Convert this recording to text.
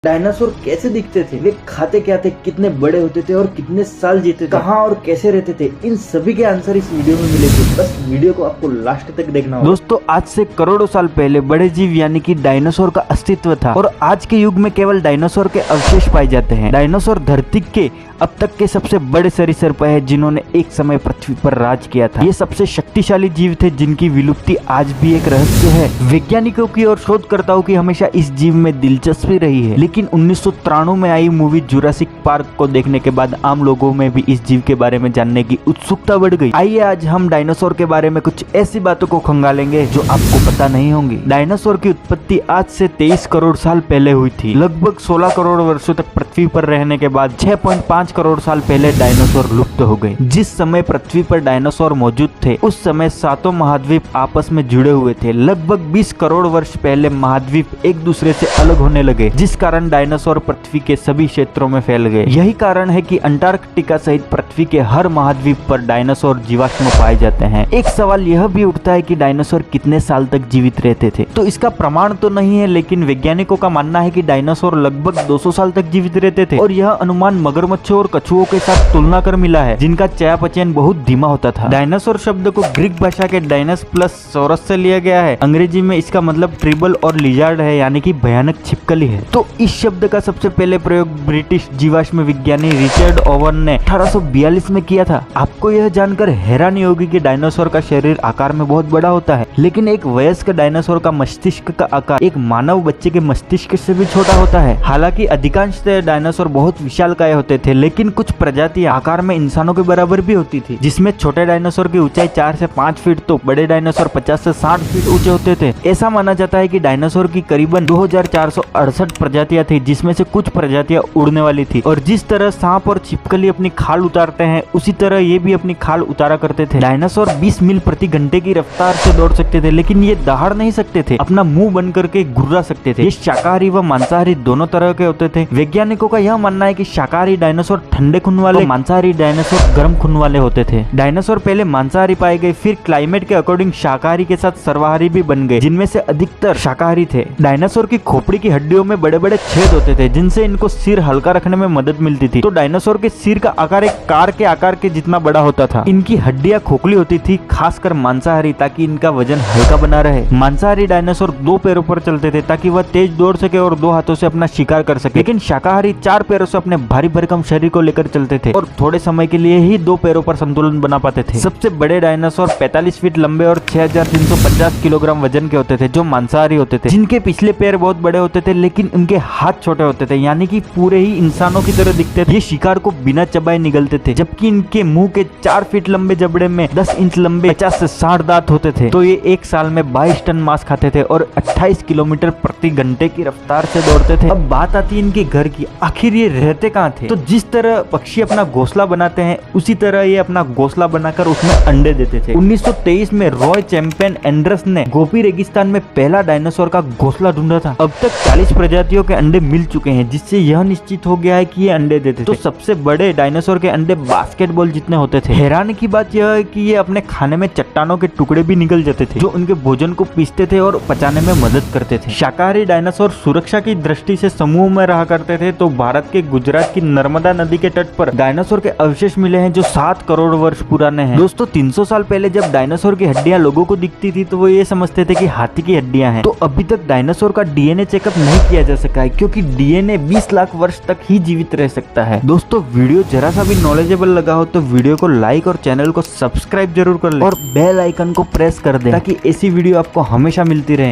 Dinosaur कैसे दिखते थे, वे खाते क्या थे, कितने बड़े होते थे और कितने साल जीते थे, कहाँ और कैसे रहते थे, इन सभी के आंसर इस वीडियो में मिलेंगे। बस वीडियो को आपको लास्ट तक देखना होगा। दोस्तों, आज से करोड़ों साल पहले बड़े जीव यानी कि डायनासोर का अस्तित्व था और आज के युग में केवल डायनासोर के अवशेष पाए जाते हैं। डायनासोर धरती के अब तक के सबसे बड़े सरीसृप है जिन्होंने एक समय पृथ्वी पर राज किया था। ये सबसे शक्तिशाली जीव थे जिनकी विलुप्ति आज भी एक रहस्य है। वैज्ञानिकों की और शोधकर्ताओं की हमेशा इस जीव में दिलचस्पी रही है, लेकिन 1993 में आई मूवी जुरासिक पार्क को देखने के बाद आम लोगों में भी इस जीव के बारे में जानने की उत्सुकता बढ़ गई। आइए आज हम डायनासोर के बारे में कुछ ऐसी बातों को खंगालेंगे जो आपको पता नहीं होंगी। डायनासोर की उत्पत्ति आज से 23 करोड़ साल पहले हुई थी। लगभग 16 करोड़ वर्षों तक पृथ्वी पर रहने के बाद 6.5 करोड़ साल पहले डायनासोर लुप्त हो गए। जिस समय पृथ्वी पर डायनासोर मौजूद थे उस समय सातों महाद्वीप आपस में जुड़े हुए थे। लगभग 20 करोड़ वर्ष पहले महाद्वीप एक दूसरे से अलग होने लगे, जिस कारण डायनासोर पृथ्वी के सभी क्षेत्रों में फैल गए। यही कारण है कि अंटार्कटिका सहित पृथ्वी के हर महाद्वीप पर डायनासोर जीवाश्म पाए जाते हैं। एक सवाल यह भी उठता है कि डायनासोर कितने साल तक जीवित रहते थे। तो इसका प्रमाण तो नहीं है, लेकिन वैज्ञानिकों का मानना है कि डायनासोर लगभग 200 साल तक जीवित रहते थे और यह अनुमान मगरमच्छों और कछुओं के साथ तुलना कर मिला है, जिनका चयापचय बहुत धीमा होता था। डायनासोर शब्द को ग्रीक भाषा के डायनस प्लस सोरस से लिया गया है। अंग्रेजी में इसका मतलब ट्रिबल और लिजार्ड है, यानी कि भयानक छिपकली है। तो इस शब्द का सबसे पहले प्रयोग ब्रिटिश जीवाश्म विज्ञानी रिचर्ड ओवन ने 1842 में किया था। आपको यह जानकर हैरानी होगी कि डायनासोर का शरीर आकार में बहुत बड़ा होता है, लेकिन एक वयस्क डायनासोर का मस्तिष्क का आकार एक मानव बच्चे के मस्तिष्क से भी छोटा होता है। हालांकि अधिकांश डायनासोर बहुत विशालकाय होते थे, लेकिन कुछ प्रजातियां आकार में इंसानों के बराबर भी होती थी, जिसमें छोटे डायनासोर की ऊंचाई 4 से 5 फीट तो बड़े डायनासोर 50 से 60 फीट ऊंचे होते थे। ऐसा माना जाता है कि डायनासोर की करीबन 2468 प्रजातियां थी, जिसमें से कुछ प्रजातियां उड़ने वाली थी। और जिस तरह सांप और छिपकली अपनी खाल उतारते हैं, उसी तरह ये भी अपनी खाल उतारा करते थे। डायनासोर 20 मील प्रति घंटे की रफ्तार से दौड़ सकते थे, लेकिन ये दहाड़ नहीं सकते थे, अपना मुंह बंद करके गुर्रा सकते थे। ये शाकाहारी व मांसाहारी दोनों तरह के होते थे। वैज्ञानिकों का यह मानना है कि शाकाहारी डायनासोर ठंडे खून वाले, मांसाहारी डायनासोर गर्म खून वाले होते थे। डायनासोर पहले मांसाहारी पाए गए, फिर क्लाइमेट के अकॉर्डिंग शाकाहारी के साथ सर्वाहारी भी बन गए, जिनमें से अधिकतर शाकाहारी थे। डायनासोर की खोपड़ी की हड्डियों में बड़े बड़े छेद होते थे, जिनसे इनको सिर हल्का रखने में मदद मिलती थी। तो डायनासोर के सिर का आकार एक कार के आकार के जितना बड़ा होता था। इनकी हड्डियां खोखली होती थी, खासकर मांसाहारी, ताकि इनका वजन हल्का बना रहे। मांसाहारी डायनासोर 2 पैरों पर चलते थे ताकि वह तेज दौड़ सके और 2 हाथों से अपना शिकार कर सके, लेकिन शाकाहारी 4 पैरों से अपने भारी भरकम शरीर को लेकर चलते थे और थोड़े समय के लिए ही 2 पैरों पर संतुलन बना पाते थे। सबसे बड़े डायनासोर 45 फीट लंबे और 6350 किलोग्राम वजन के होते थे, जो मांसाहारी होते थे, जिनके पिछले पैर बहुत बड़े होते थे, लेकिन उनके हाथ छोटे होते थे, यानी कि पूरे ही इंसानों की तरह दिखते थे। ये शिकार को बिना चबाए निगलते थे, जबकि इनके मुंह के 4 फीट लंबे जबड़े में 10 इंच लंबे 50 से 60 दांत होते थे। तो ये एक साल में 22 टन मांस खाते थे और 28 किलोमीटर प्रति घंटे की रफ्तार से दौड़ते थे। अब बात आती है इनके घर की। आखिर ये रहते कहाँ थे? तो जिस तरह पक्षी अपना घोंसला बनाते हैं, उसी तरह ये अपना घोंसला बनाकर उसमें अंडे देते थे। 1923 में रॉय चैंपियन एंडरस ने गोपी रेगिस्तान में पहला डायनासोर का घोंसला ढूंढा था। अब तक 40 प्रजातियों के अंडे मिल चुके हैं, जिससे यह निश्चित हो गया है कि ये अंडे देते थे। तो सबसे बड़े डायनासोर के अंडे बास्केटबॉल जितने होते थे। हैरानी की बात यह है कि ये अपने खाने में चट्टानों के टुकड़े भी निकल जाते थे, जो उनके भोजन को पीसते थे और पचाने में मदद करते थे। शाकाहारी डायनासोर सुरक्षा की दृष्टि से समूह में रहा करते थे। तो भारत के गुजरात की नर्मदा नदी के तट पर डायनासोर के अवशेष मिले हैं, जो 7 करोड़ वर्ष पुराने हैं। दोस्तों, 300 साल पहले जब डायनासोर की हड्डियां लोगों को दिखती थी तो वो ये समझते थे कि हाथी की हड्डियां हैं। तो अभी तक डायनासोर का डीएनए चेकअप नहीं किया जा सका है, क्योंकि डीएनए 20 लाख वर्ष तक ही जीवित रह सकता है। दोस्तों, वीडियो जरा सा भी नॉलेजेबल लगा हो तो वीडियो को लाइक और चैनल को सब्सक्राइब जरूर कर ले और बेल आइकन को प्रेस कर दे, ताकि ऐसी वीडियो आपको हमेशा मिलती रहे।